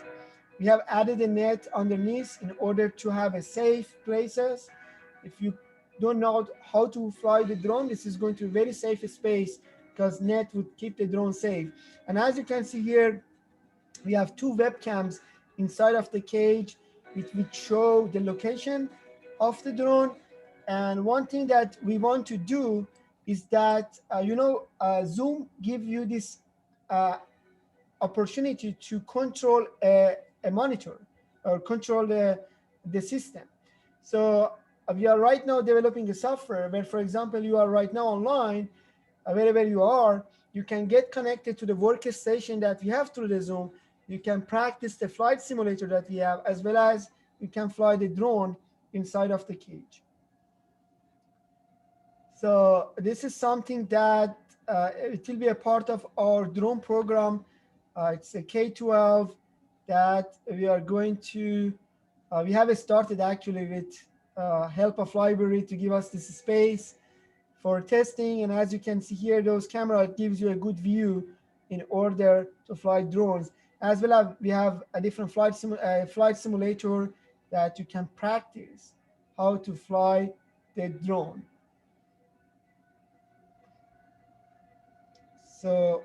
We have added a net underneath in order to have a safe places. If you don't know how to fly the drone, this is going to be very safe space because net would keep the drone safe. And as you can see here, we have two webcams inside of the cage which show the location of the drone. And one thing that we want to do is that, Zoom give you this opportunity to control a monitor or control the system. So we are right now developing a software where, for example, you are right now online, wherever you are, you can get connected to the workstation that we have through the Zoom. You can practice the flight simulator that we have, as well as you can fly the drone inside of the cage. So this is something that it will be a part of our drone program. It's a K-12 that we are going to, we have started actually with help of library to give us this space for testing. And as you can see here, those camera gives you a good view in order to fly drones. As well as we have a different flight simulator that you can practice how to fly the drone. So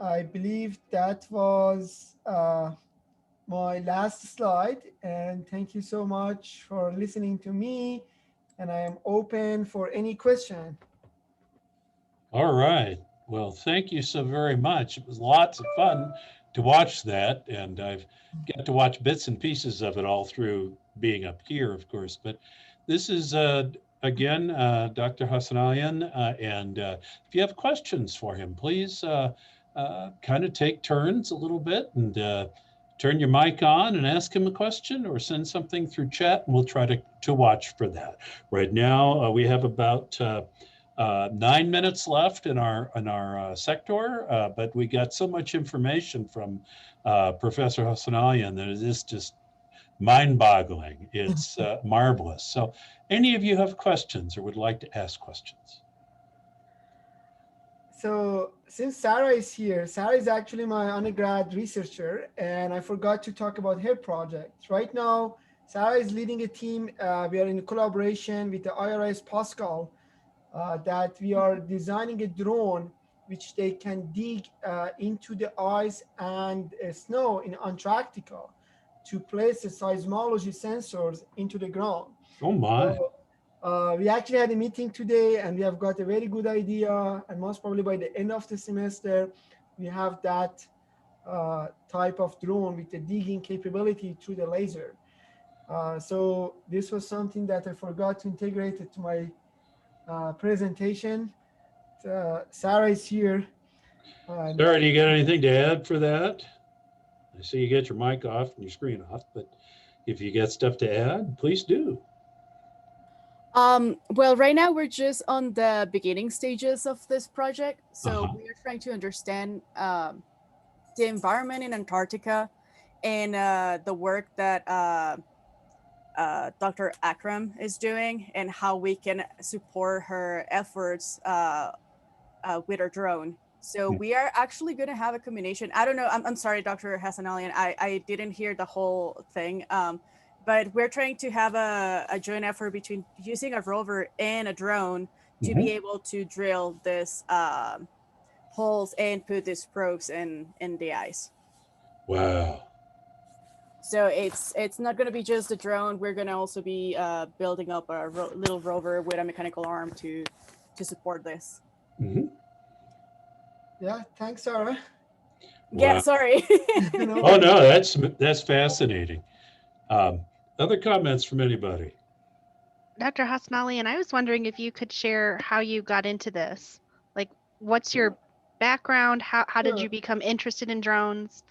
I believe that was my last slide. And thank you so much for listening to me. And I am open for any question. All right. Well, thank you so very much. It was lots of fun to watch that. And I've got to watch bits and pieces of it all through being up here, of course. But this is, again, Dr. Hassanalian. And if you have questions for him, please kind of take turns a little bit and turn your mic on and ask him a question or send something through chat, and we'll try to watch for that. Right now, we have about 9 minutes left in our sector, but we got so much information from Professor Hassanalian that it is just mind-boggling. It's marvelous. So any of you have questions or would like to ask questions? So since Sarah is here, Sarah is actually my undergrad researcher, and I forgot to talk about her project. Right now, Sarah is leading a team. We are in collaboration with the IRS Pascal that we are designing a drone which they can dig into the ice and snow in Antarctica to place the seismology sensors into the ground. Oh my. So, we actually had a meeting today and we have got a very good idea, and most probably by the end of the semester, we have that type of drone with the digging capability through the laser. So this was something that I forgot to integrate it to my presentation. Sarah is here. Sarah, do you got anything to add for that? I see you get your mic off and your screen off, but if you got stuff to add, please do. Well, right now we're just on the beginning stages of this project. So we're trying to understand the environment in Antarctica and the work that Dr. Akram is doing and how we can support her efforts with our drone. So we are actually going to have a combination. I don't know. I'm sorry, Dr. Hassanalian. I didn't hear the whole thing. But we're trying to have a joint effort between using a rover and a drone to be able to drill this holes and put these probes in the ice. Wow. So it's not going to be just a drone. We're going to also be building up a little rover with a mechanical arm to support this. Yeah, thanks, Sarah. Yeah, Wow. sorry. Oh no, that's fascinating. Other comments from anybody? Dr. Hassanalian, I was wondering if you could share how you got into this. Like, what's your background? How did Sure. you become interested in drones?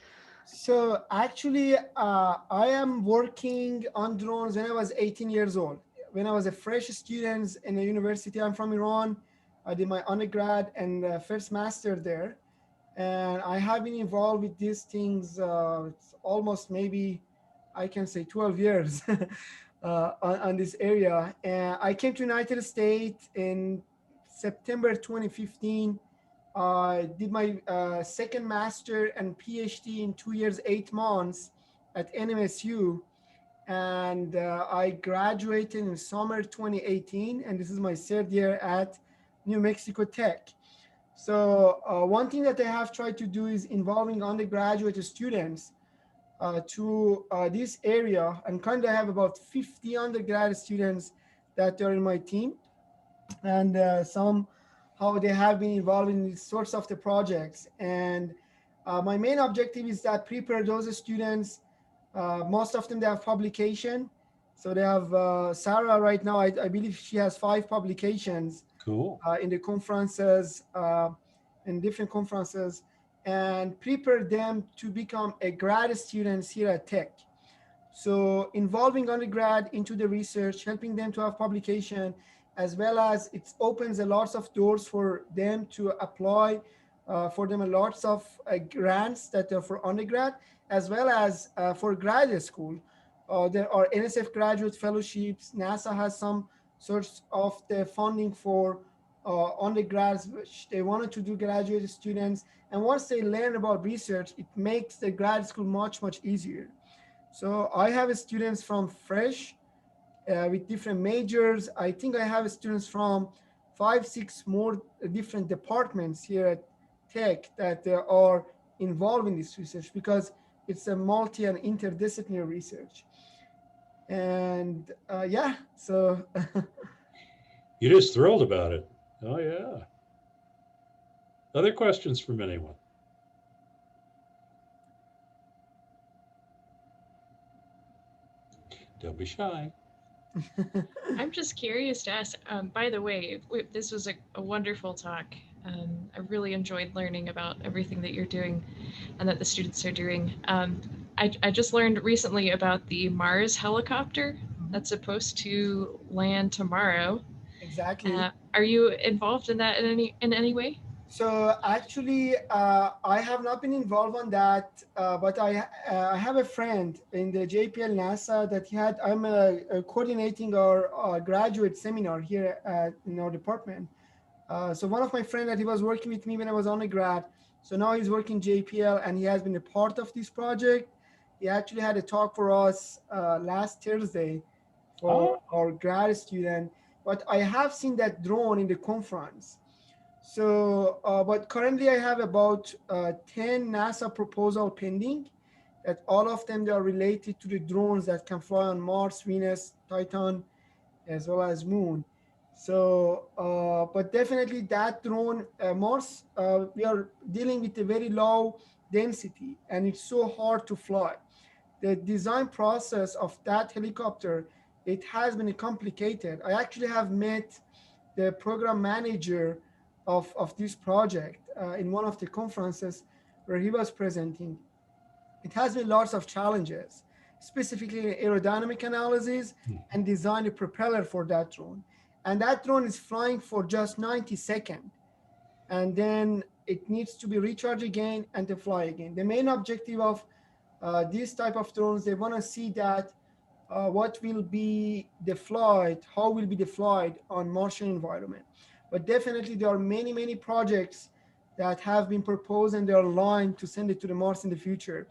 So actually, I am working on drones when I was 18 years old. When I was a fresh student in a university, I'm from Iran. I did my undergrad and first master there, and I have been involved with these things. It's almost maybe I can say 12 years on this area. And I came to United States in September 2015. I did my second master and PhD in 2 years, 8 months at NMSU. And I graduated in summer 2018. And this is my third year at New Mexico Tech. So one thing that I have tried to do is involving undergraduate students to this area. And currently I have about 50 undergrad students that are in my team. And some how they have been involved in these sorts of the projects. And my main objective is that prepare those students. Most of them they have publication. So they have Sarah right now. I believe she has 5 publications Cool. in the conferences, in different conferences, and prepare them to become a grad students here at Tech. So involving undergrad into the research, helping them to have publication, as well as it opens a lots of doors for them to apply for them a lots of grants that are for undergrad, as well as for graduate school. There are NSF graduate fellowships. NASA has some sorts of the funding for undergrads, which they wanted to do graduate students. And once they learn about research, it makes the grad school much, much easier. So I have students from fresh with different majors. I think I have students from 5, 6 more different departments here at Tech that are involved in this research because it's a multi and interdisciplinary research. And yeah, so You're just thrilled about it. Oh, yeah. Other questions from anyone? Don't be shy. I'm just curious to ask, by the way, this was a wonderful talk. I really enjoyed learning about everything that you're doing and that the students are doing. I just learned recently about the Mars helicopter that's supposed to land tomorrow. exactly. Are you involved in that in any way? So actually, I have not been involved on that, but I have a friend in the JPL NASA that he had. I'm coordinating our graduate seminar here in our department. So one of my friends that he was working with me when I was undergrad. So now he's working JPL and he has been a part of this project. He actually had a talk for us last Thursday for our grad student. But I have seen that drone in the conference. So, but currently I have about 10 NASA proposal pending that all of them they are related to the drones that can fly on Mars, Venus, Titan, as well as Moon. So, but definitely that drone, Mars, we are dealing with a very low density and it's so hard to fly. The design process of that helicopter, it has been complicated. I actually have met the program manager of this project in one of the conferences where he was presenting. It has been lots of challenges, specifically aerodynamic analysis and design a propeller for that drone. And that drone is flying for just 90 seconds. And then it needs to be recharged again and to fly again. The main objective of these type of drones, they want to see that what will be the flight, how will be the flight on Martian environment. But definitely there are many, many projects that have been proposed and they're aligned to send it to the Mars in the future.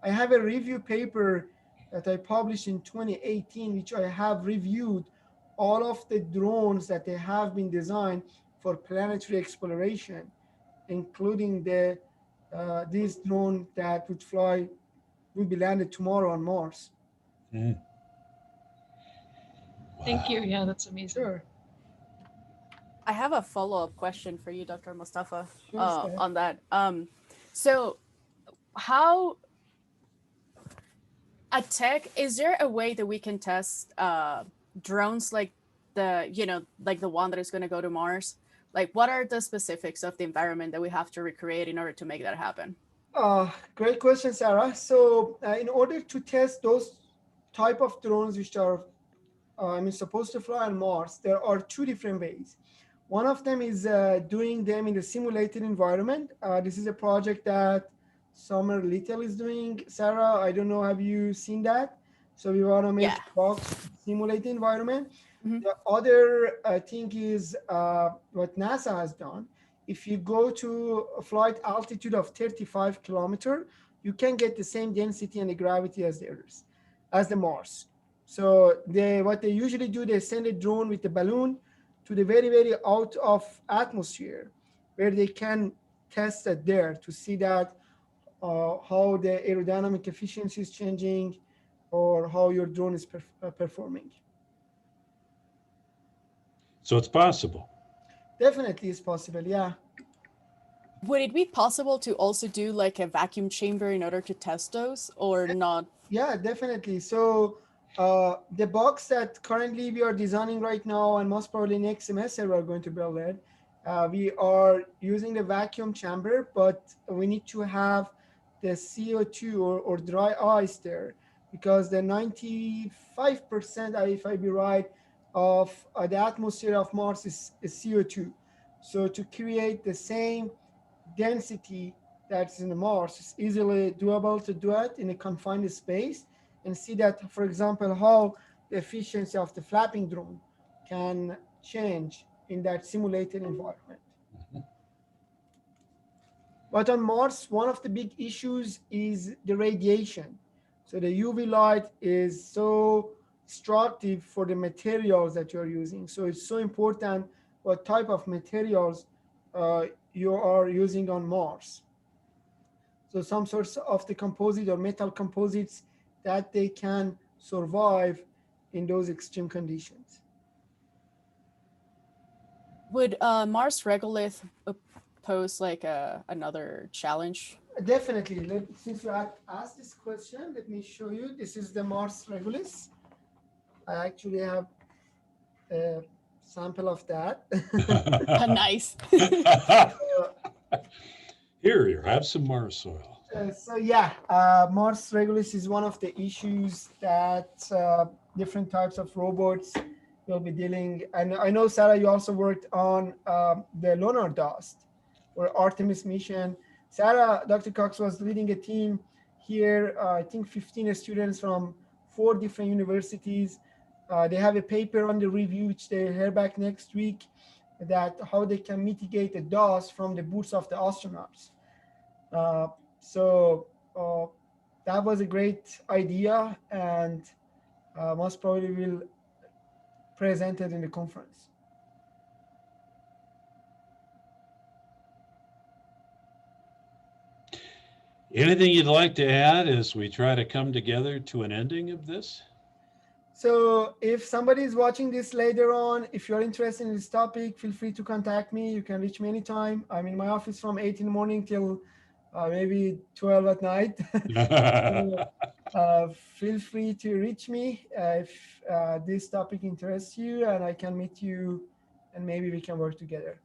I have a review paper that I published in 2018, which I have reviewed all of the drones that they have been designed for planetary exploration, including this drone that would be landed tomorrow on Mars. Mm. Thank you. Yeah, that's amazing. Sure. I have a follow-up question for you, Dr. Mostafa, Sure, Steph. on that. So how at Tech, is there a way that we can test drones like the, you know, like the one that is going to go to Mars? Like, what are the specifics of the environment that we have to recreate in order to make that happen? Great question, Sarah. So in order to test those type of drones which are supposed to fly on Mars, there are two different ways. One of them is doing them in the simulated environment. This is a project that Summer Little is doing. Sarah, I don't know, have you seen that? So we want to make Yeah. box simulated environment. Mhm. The other thing is what NASA has done. If you go to a flight altitude of 35 kilometer, you can get the same density and the gravity as the Earth, as the Mars. So what they usually do, they send a drone with a balloon to the very, very out of atmosphere, where they can test it there to see that how the aerodynamic efficiency is changing or how your drone is performing. So it's possible. Definitely is possible, yeah. Would it be possible to also do like a vacuum chamber in order to test those, or not? Yeah, definitely. So the box that currently we are designing right now, and most probably next semester we're going to build it, we are using the vacuum chamber, but we need to have the CO2 or dry ice there, because the 95%, if I be right, of the atmosphere of Mars is CO2. So to create the same density that's in Mars, it's easily doable to do it in a confined space and see that, for example, how the efficiency of the flapping drone can change in that simulated environment. But on Mars, one of the big issues is the radiation. So the UV light is so destructive for the materials that you're using. So it's so important what type of materials you are using on Mars. So some sorts of the composite or metal composites that they can survive in those extreme conditions. Would Mars Regolith pose like another challenge? Definitely. Since you asked this question, let me show you. This is the Mars Regulus. I actually have a sample of that. Nice. Here, have some Mars soil. So yeah, Mars Regulus is one of the issues that different types of robots will be dealing. And I know, Sarah, you also worked on the lunar dust or Artemis mission. Sarah, Dr. Cox was leading a team here, I think 15 students from 4 different universities. They have a paper on the review, which they hear back next week, that how they can mitigate the dust from the boots of the astronauts. So that was a great idea, and most probably will present it in the conference. Anything you'd like to add as we try to come together to an ending of this? So if somebody is watching this later on, if you're interested in this topic, feel free to contact me. You can reach me anytime. I'm in my office from 8 in the morning till maybe 12 at night. Feel free to reach me if this topic interests you, and I can meet you and maybe we can work together.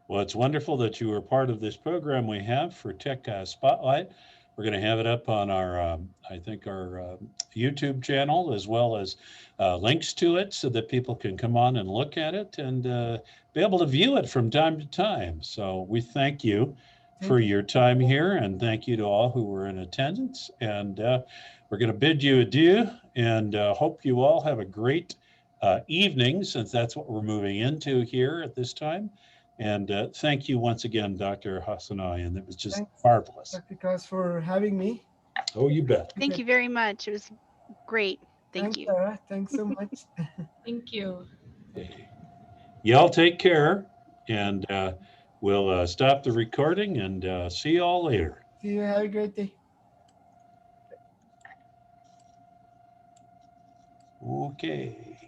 Well, it's wonderful that you were part of this program we have for Tech Spotlight. We're going to have it up on our, I think, our YouTube channel, as well as links to it so that people can come on and look at it and be able to view it from time to time. So we thank you for your time here, and thank you to all who were in attendance. And we're going to bid you adieu, and hope you all have a great evening, since that's what we're moving into here at this time. And thank you once again, Dr. Hassanalian. It was just marvelous. Dr. Kaz, for having me. Oh, you bet. Thank you very much. It was great. Thank you. Sarah. Thanks so much. Thank you. Y'all take care, and we'll stop the recording and see y'all later. See you. Have a great day. Okay.